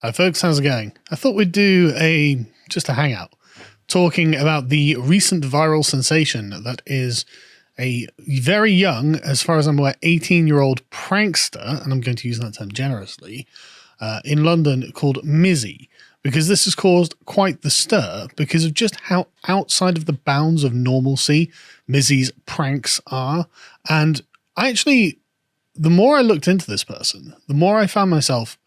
Hi folks, how's it going? I thought we'd do just a hangout talking about the recent viral sensation that is a very young, as far as I'm aware, 18-year-old prankster, and I'm going to use that term generously, in London called Mizzy, because this has caused quite the stir because of just how outside of the bounds of normalcy Mizzy's pranks are. And the more I looked into this person, the more I found myself,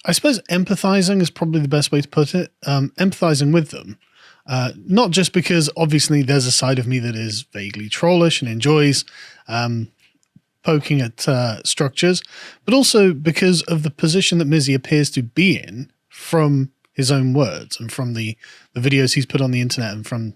I suppose empathizing is probably the best way to put it. Empathizing with them. Not just because obviously there's a side of me that is vaguely trollish and enjoys poking at structures, but also because of the position that Mizzy appears to be in from his own words and from the videos he's put on the internet and from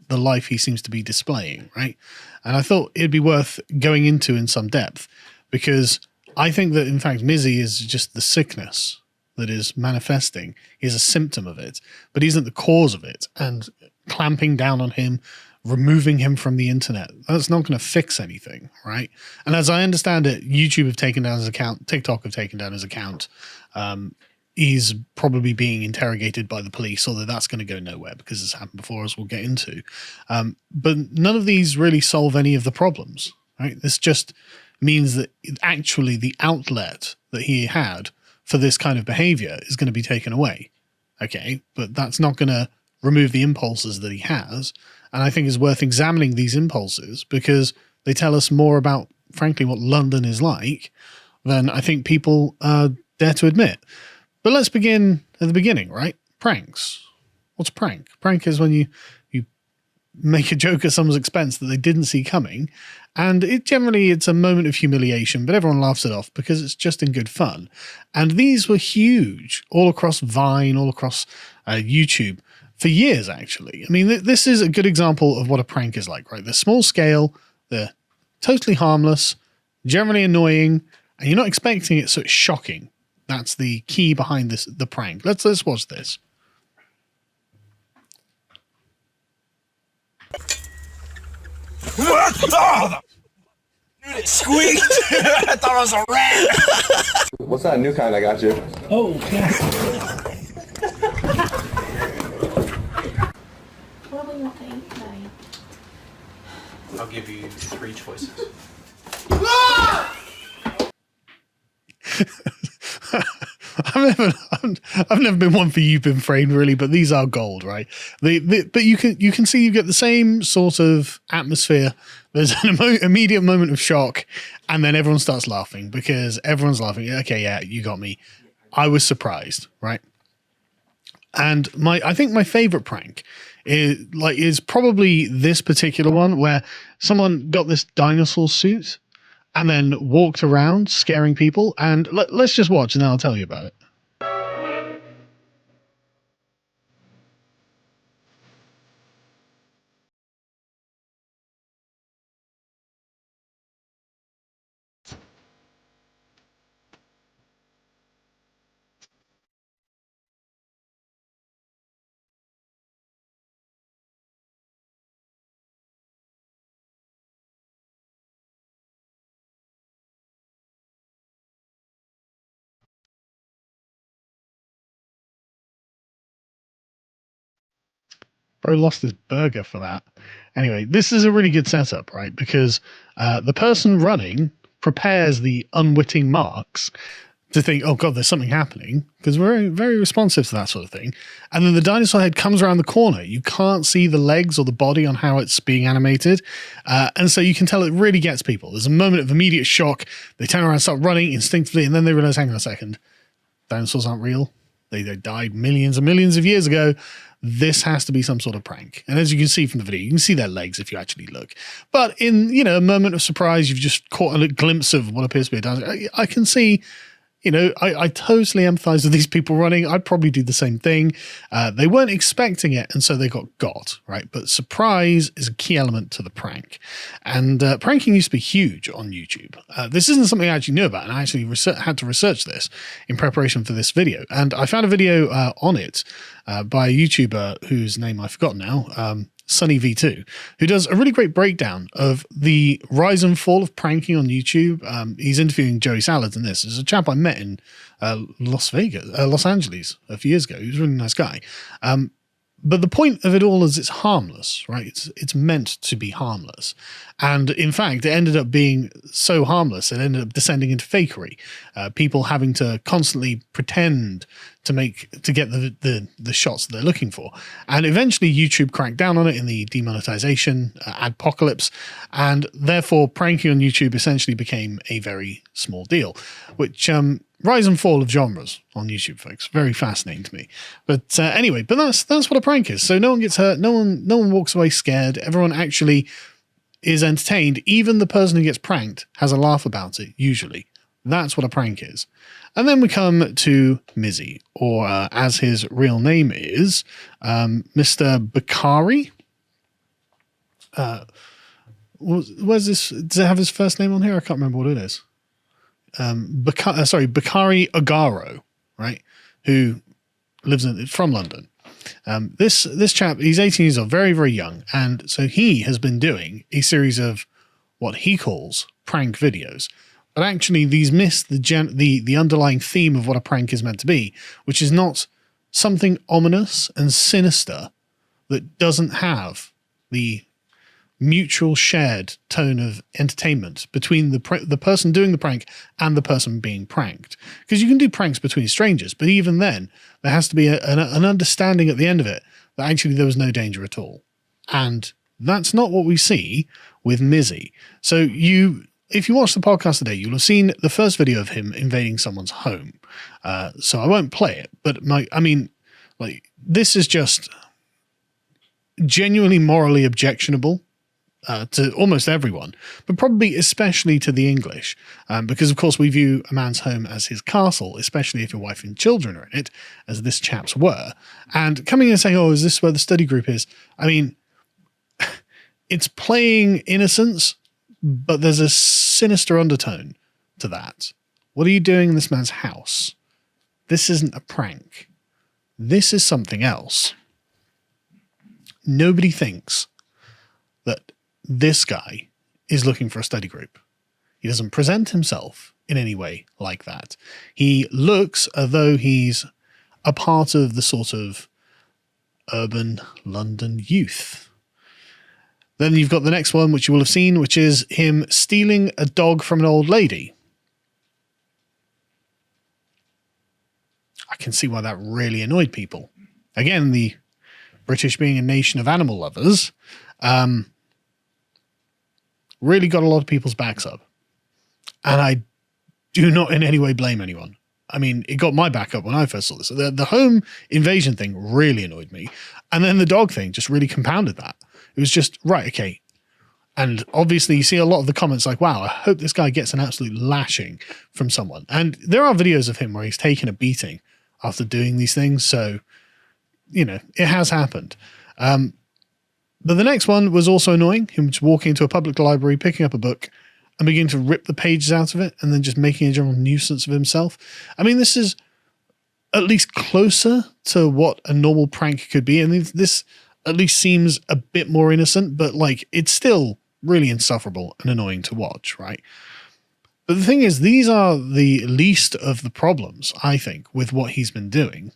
the life he seems to be displaying, right? And I thought it'd be worth going into in some depth because I think that, in fact, Mizzy is just the sickness that is manifesting. He is a symptom of it, but he isn't the cause of it. And clamping down on him, removing him from the internet, that's not going to fix anything, right? And as I understand it, YouTube have taken down his account, TikTok have taken down his account. He's probably being interrogated by the police, although that's going to go nowhere because it's happened before, as we'll get into. But none of these really solve any of the problems, right? This just means that actually the outlet that he had for this kind of behavior is going to be taken away. Okay, but that's not going to remove the impulses that he has. And I think it's worth examining these impulses because they tell us more about, frankly, what London is like than I think people dare to admit. But let's begin at the beginning, right? Pranks. What's a prank? Prank is when you make a joke at someone's expense that they didn't see coming. And it's a moment of humiliation, but everyone laughs it off because it's just in good fun. And these were huge all across Vine, all across YouTube for years, actually. I mean, this is a good example of what a prank is like, right? They're small scale, they're totally harmless, generally annoying, and you're not expecting it, so it's shocking. That's the key behind the prank. Let's watch this. It squeaked. I thought it was a rat. What's that new kind I got you? Oh, yeah. What do we want to eat today? I'll give you 3 choices. I've never been one for you've been framed really, but these are gold, right? But you can see you get the same sort of atmosphere. There's an immediate moment of shock, and then everyone starts laughing because everyone's laughing. Okay, yeah, you got me. I was surprised, right? And I think my favorite prank is probably this particular one where someone got this dinosaur suit and then walked around scaring people. And let's just watch and then I'll tell you about it. Bro lost his burger for that. Anyway, this is a really good setup, right? Because the person running prepares the unwitting marks to think, oh God, there's something happening, because we're very, very responsive to that sort of thing. And then the dinosaur head comes around the corner. You can't see the legs or the body on how it's being animated. And so you can tell it really gets people. There's a moment of immediate shock. They turn around and start running instinctively, and then they realize, hang on a second, dinosaurs aren't real. They died millions and millions of years ago. This has to be some sort of prank. And as you can see from the video, you can see their legs if you actually look. But in, a moment of surprise, you've just caught a glimpse of what appears to be a dinosaur. I can see, I totally empathize with these people running. I'd probably do the same thing. They weren't expecting it, and so they got, right? But surprise is a key element to the prank. And pranking used to be huge on YouTube. This isn't something I actually knew about, and I actually had to research this in preparation for this video. And I found a video on it by a YouTuber whose name I've forgotten now. Sunny V2, who does a really great breakdown of the rise and fall of pranking on YouTube. He's interviewing Joey Salads in this. There's a chap I met in Los Angeles a few years ago. He was a really nice guy. But the point of it all is it's harmless, right? It's meant to be harmless. And in fact, it ended up being so harmless, it ended up descending into fakery. People having to constantly pretend to get the shots that they're looking for. And eventually YouTube cracked down on it in the demonetization adpocalypse. And therefore pranking on YouTube essentially became a very small deal, which, rise and fall of genres on YouTube, folks. Very fascinating to me. But anyway, but that's what a prank is. So no one gets hurt. No one walks away scared. Everyone actually is entertained. Even the person who gets pranked has a laugh about it, usually. That's what a prank is. And then we come to Mizzy, or as his real name is, Mr. Bacari. Where's this? Does it have his first name on here? I can't remember what it is. Bacari Ogarro, right? Who lives from London. This chap, he's 18 years old, very, very young. And so he has been doing a series of what he calls prank videos. But actually these miss the underlying theme of what a prank is meant to be, which is not something ominous and sinister that doesn't have the mutual shared tone of entertainment between the person doing the prank and the person being pranked. Because you can do pranks between strangers, but even then, there has to be an understanding at the end of it that actually there was no danger at all. And that's not what we see with Mizzy. So if you watch the podcast today, you'll have seen the first video of him invading someone's home. So I won't play it, but this is just genuinely morally objectionable to almost everyone, but probably especially to the English, because of course we view a man's home as his castle, especially if your wife and children are in it, as this chap's were. And coming in and saying, oh, is this where the study group is? I mean, it's playing innocence, but there's a sinister undertone to that. What are you doing in this man's house? This isn't a prank. This is something else. Nobody thinks that this guy is looking for a study group. He doesn't present himself in any way like that. He looks as though he's a part of the sort of urban London youth. Then you've got the next one, which you will have seen, which is him stealing a dog from an old lady. I can see why that really annoyed people. Again, the British being a nation of animal lovers, really got a lot of people's backs up. And I do not in any way blame anyone. I mean, it got my back up when I first saw this. The home invasion thing really annoyed me. And then the dog thing just really compounded that. It was just, right, okay. And obviously you see a lot of the comments like, wow, I hope this guy gets an absolute lashing from someone. And there are videos of him where he's taken a beating after doing these things. So, you know, it has happened. But the next one was also annoying. Him just walking into a public library, picking up a book and beginning to rip the pages out of it and then just making a general nuisance of himself. I mean, this is at least closer to what a normal prank could be. And this at least seems a bit more innocent, but like it's still really insufferable and annoying to watch, right? But the thing is, these are the least of the problems, I think, with what he's been doing.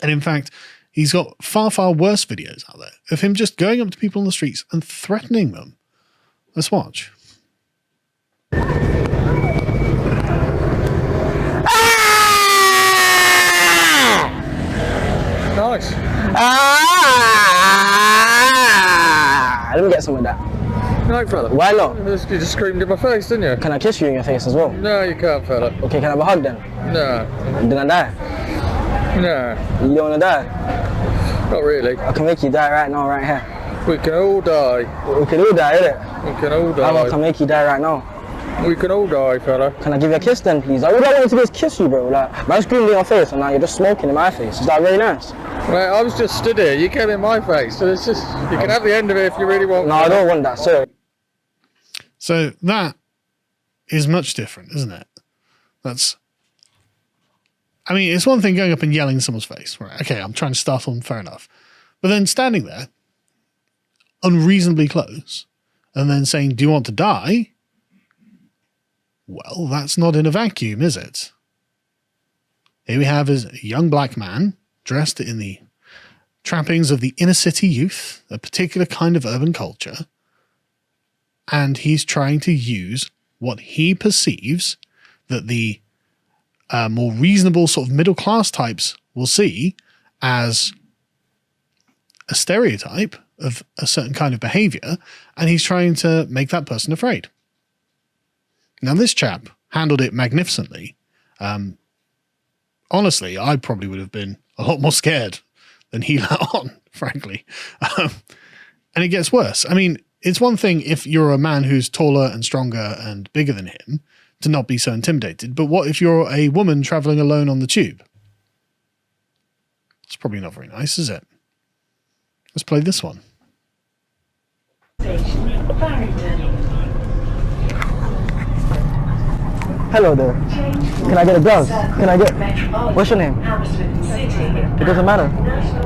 And in fact, he's got far, far worse videos out there of him just going up to people on the streets and threatening them. Let's watch. Nice. Let me get some of that. No, fella. Why not? You just screamed in my face, didn't you? Can I kiss you in your face as well? No, you can't, fella. Okay, can I have a hug then? No. Then I die? No. You don't want to die? Not really. I can make you die right now, right here. We can all die. We can all die, innit? We can all How about I die. can make you die right now? We can all die, fella. Can I give you a kiss then, please? All I wanted to do is kiss you, bro. Like, man screamed in your face and now you're just smoking in my face. Is that really nice? Mate, I was just stood here. You came in my face. So it's just, you can have the end of it if you really want. No, I don't want that, sir. So that is much different, isn't it? I mean, it's one thing going up and yelling in someone's face. Right, okay, I'm trying to startle them, fair enough. But then standing there unreasonably close and then saying, do you want to die? Well, that's not in a vacuum, is it? Here we have is a young black man dressed in the trappings of the inner city youth, a particular kind of urban culture, and he's trying to use what he perceives that the more reasonable sort of middle class types will see as a stereotype of a certain kind of behavior, and he's trying to make that person afraid. Now, this chap handled it magnificently. Honestly, I probably would have been a lot more scared than he let on, frankly. And it gets worse. I mean, it's one thing if you're a man who's taller and stronger and bigger than him to not be so intimidated, but what if you're a woman traveling alone on the tube? It's probably not very nice, is it? Let's play this one. Hello there. Can I get a glove? Can I get... What's your name? It doesn't matter.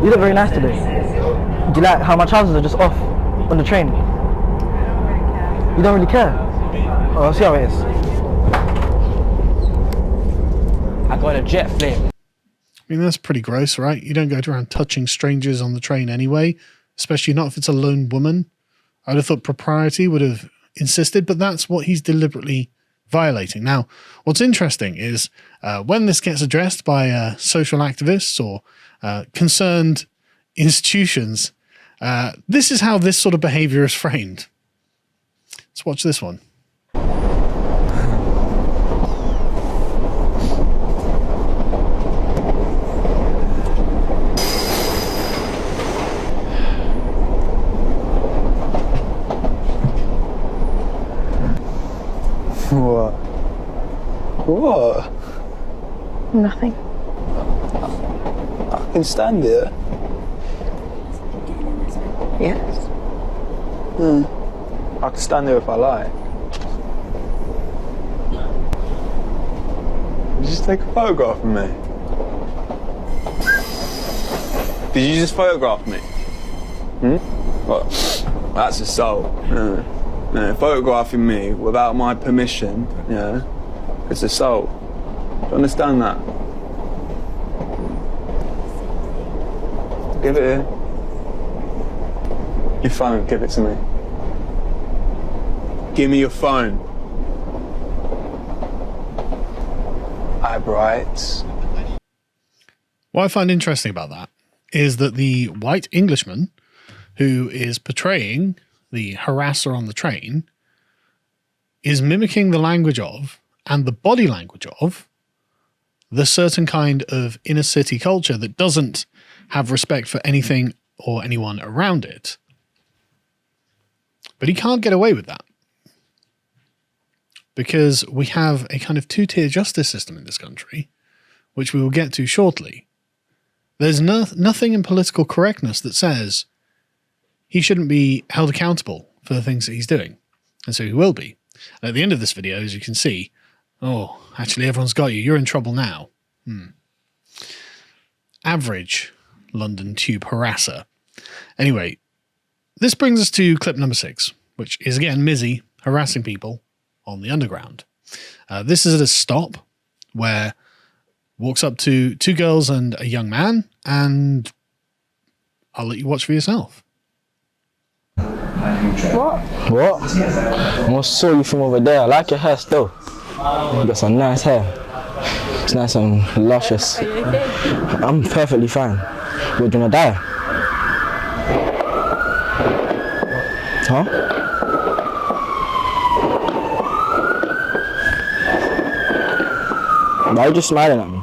You look very nice today. Do you like how my trousers are just off on the train? You don't really care? Oh, I'll see how it is. I got a jet flame. I mean, that's pretty gross, right? You don't go around touching strangers on the train anyway, especially not if it's a lone woman. I'd have thought propriety would have insisted, but that's what he's deliberately violating. Now, what's interesting is when this gets addressed by social activists or concerned institutions, this is how this sort of behavior is framed. Let's watch this one. What? What? Nothing. I can stand here. Yes. I can stand here if I like. Did you just take a photograph of me? Did you just photograph me? What? That's assault. Photographing me without my permission, yeah, it's assault. Do you understand that? Give it here. Your phone, give it to me. Give me your phone. Aye, bright. What I find interesting about that is that the white Englishman who is portraying the harasser on the train is mimicking the language of and the body language of the certain kind of inner city culture that doesn't have respect for anything or anyone around it. But he can't get away with that because we have a kind of two-tier justice system in this country, which we will get to shortly. There's nothing in political correctness that says he shouldn't be held accountable for the things that he's doing. And so he will be. And at the end of this video, as you can see, oh, actually everyone's got you. You're in trouble now. Average London tube harasser. Anyway, this brings us to clip number 6, which is again Mizzy harassing people on the underground. This is at a stop where walks up to 2 girls and a young man, and I'll let you watch for yourself. What? I saw you from over there. I like your hair still. You got some nice hair. It's nice and luscious. Are you okay? I'm perfectly fine. We're gonna die. Huh? Why are you just smiling at me?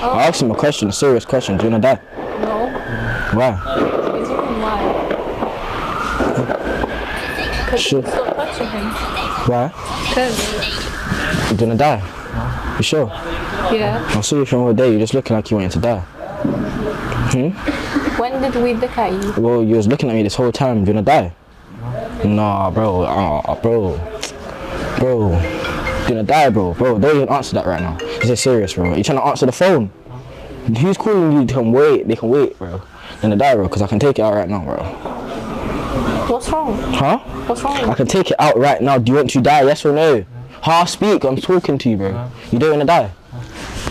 Oh. I asked him a question, a serious question. Do you wanna die? No. Why? Is it why? Because Sure. you stop touching him. Why? Because, You wanna die? You sure? yeah. I saw you from over there. You're just looking like you wanted to die. When did we look at you? Well, you was looking at me this whole time. Do you wanna die? Nah, bro. Bro. Do you wanna die, bro? Bro, don't even answer that right now. This is serious, bro. You trying to answer the phone? Who's calling you? They can wait, bro. Do you wanna die, bro? Because I can take it out right now, bro. What's wrong? Huh? What's wrong? I can take it out right now. Do you want to die? Yes or no? Half speak. I'm talking to you, bro. You don't want to die?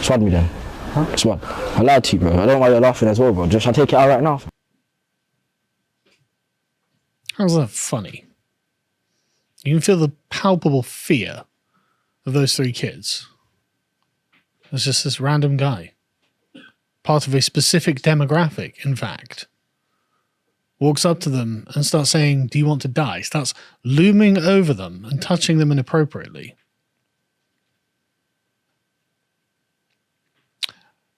Swad me then. Swad. I lied to you, bro. I don't know why you're laughing as well, bro. Just I take it out right now. How's that funny? You can feel the palpable fear of those three kids. There's just this random guy, part of a specific demographic, in fact, walks up to them and starts saying, "Do you want to die?" Starts looming over them and touching them inappropriately.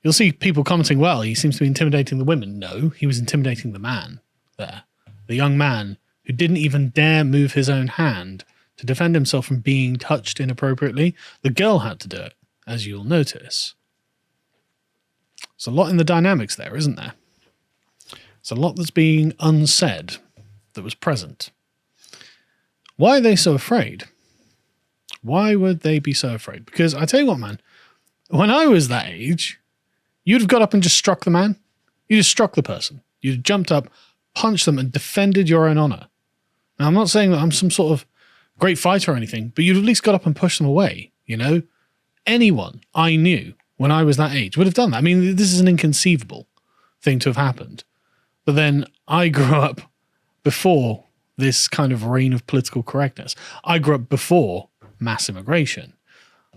You'll see people commenting, well, he seems to be intimidating the women. No, he was intimidating the man there. The young man who didn't even dare move his own hand to defend himself from being touched inappropriately. The girl had to do it, as you'll notice. There's a lot in the dynamics there, isn't there? There's a lot that's being unsaid that was present. Why are they so afraid? Why would they be so afraid? Because I tell you what, man, when I was that age, you'd have got up and just struck the man. You just struck the person. You'd have jumped up, punched them, and defended your own honor. Now, I'm not saying that I'm some sort of great fighter or anything, but you'd at least got up and pushed them away, you know? Anyone I knew when I was that age would have done that. I mean, this is an inconceivable thing to have happened. But then I grew up before this kind of reign of political correctness. I grew up before mass immigration.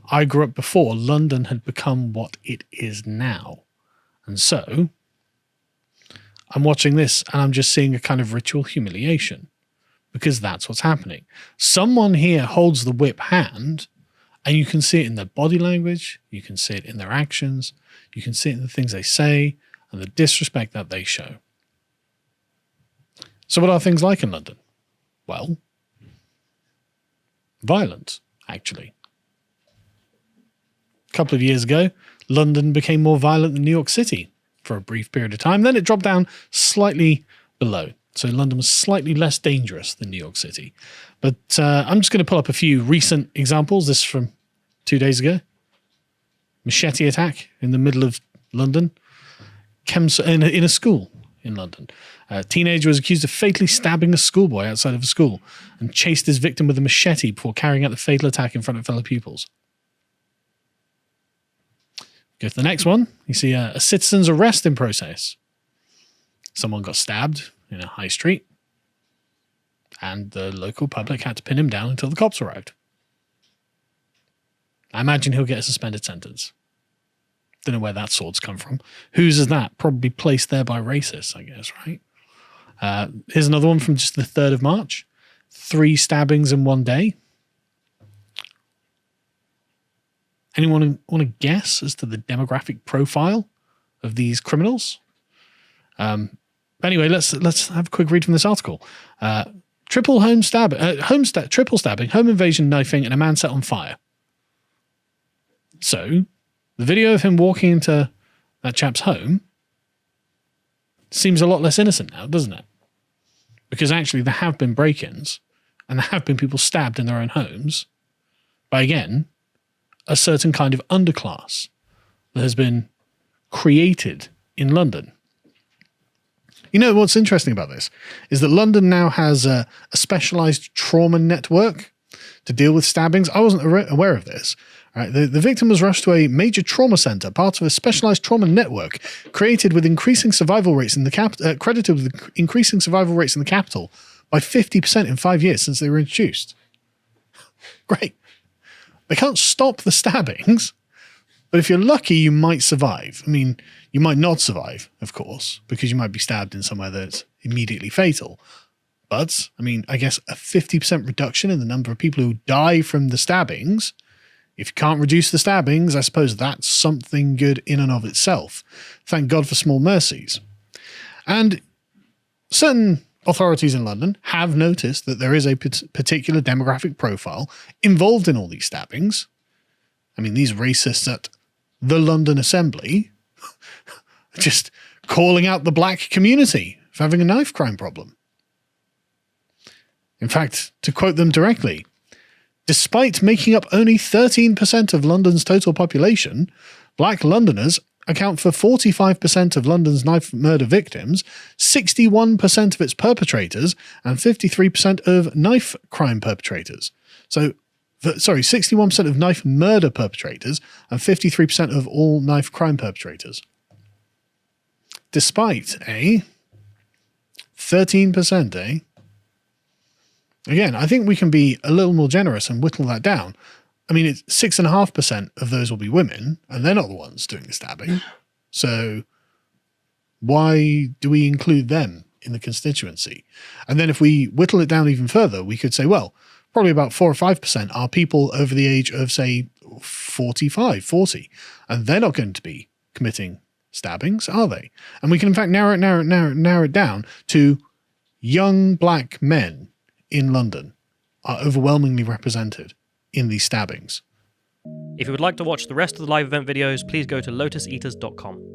I grew up before London had become what it is now. And so I'm watching this and I'm just seeing a kind of ritual humiliation because that's what's happening. Someone here holds the whip hand and you can see it in their body language. You can see it in their actions. You can see it in the things they say and the disrespect that they show. So what are things like in London? Well, violent, actually. A couple of years ago, London became more violent than New York City for a brief period of time. Then it dropped down slightly below. So London was slightly less dangerous than New York City. But I'm just going to pull up a few recent examples. This is from 2 days ago. Machete attack in the middle of London. In a school in London. A teenager was accused of fatally stabbing a schoolboy outside of a school and chased his victim with a machete before carrying out the fatal attack in front of fellow pupils. Go to the next one. You see a citizen's arrest in process. Someone got stabbed in a high street and the local public had to pin him down until the cops arrived. I imagine he'll get a suspended sentence. Don't know where that sword's come from. Whose is that? Probably placed there by racists, I guess, right? Here's another one from just the 3rd of March. 3 stabbings in one day. Anyone want to guess as to the demographic profile of these criminals? Anyway, let's have a quick read from this article. Triple stabbing, home invasion, knifing, and a man set on fire. So, the video of him walking into that chap's home seems a lot less innocent now, doesn't it? Because actually there have been break-ins and there have been people stabbed in their own homes by, again, a certain kind of underclass that has been created in London. You know, what's interesting about this is that London now has a specialized trauma network to deal with stabbings. I wasn't aware of this. Right, the victim was rushed to a major trauma center, part of a specialized trauma network created with increasing survival rates in the credited with increasing survival rates in the capital by 50% in 5 years since they were introduced. Great. They can't stop the stabbings, but if you're lucky, you might survive. I mean, you might not survive, of course, because you might be stabbed in somewhere that's immediately fatal. But, I mean, I guess a 50% reduction in the number of people who die from the stabbings. If you can't reduce the stabbings, I suppose that's something good in and of itself. Thank God for small mercies. And certain authorities in London have noticed that there is a particular demographic profile involved in all these stabbings. I mean, these racists at the London Assembly are just calling out the black community for having a knife crime problem. In fact, to quote them directly, despite making up only 13% of London's total population, black Londoners account for 45% of London's knife murder victims, 61% of its perpetrators, and 53% of knife crime perpetrators. So, 61% of knife murder perpetrators and 53% of all knife crime perpetrators. Despite a 13%, eh? Again, I think we can be a little more generous and whittle that down. I mean, it's 6.5% of those will be women, and they're not the ones doing the stabbing. So why do we include them in the constituency? And then if we whittle it down even further, we could say, well, probably about 4 or 5% are people over the age of, say, 45, 40, and they're not going to be committing stabbings, are they? And we can, in fact, narrow it down to young black men in London are overwhelmingly represented in these stabbings. If you would like to watch the rest of the live event videos, please go to lotuseaters.com.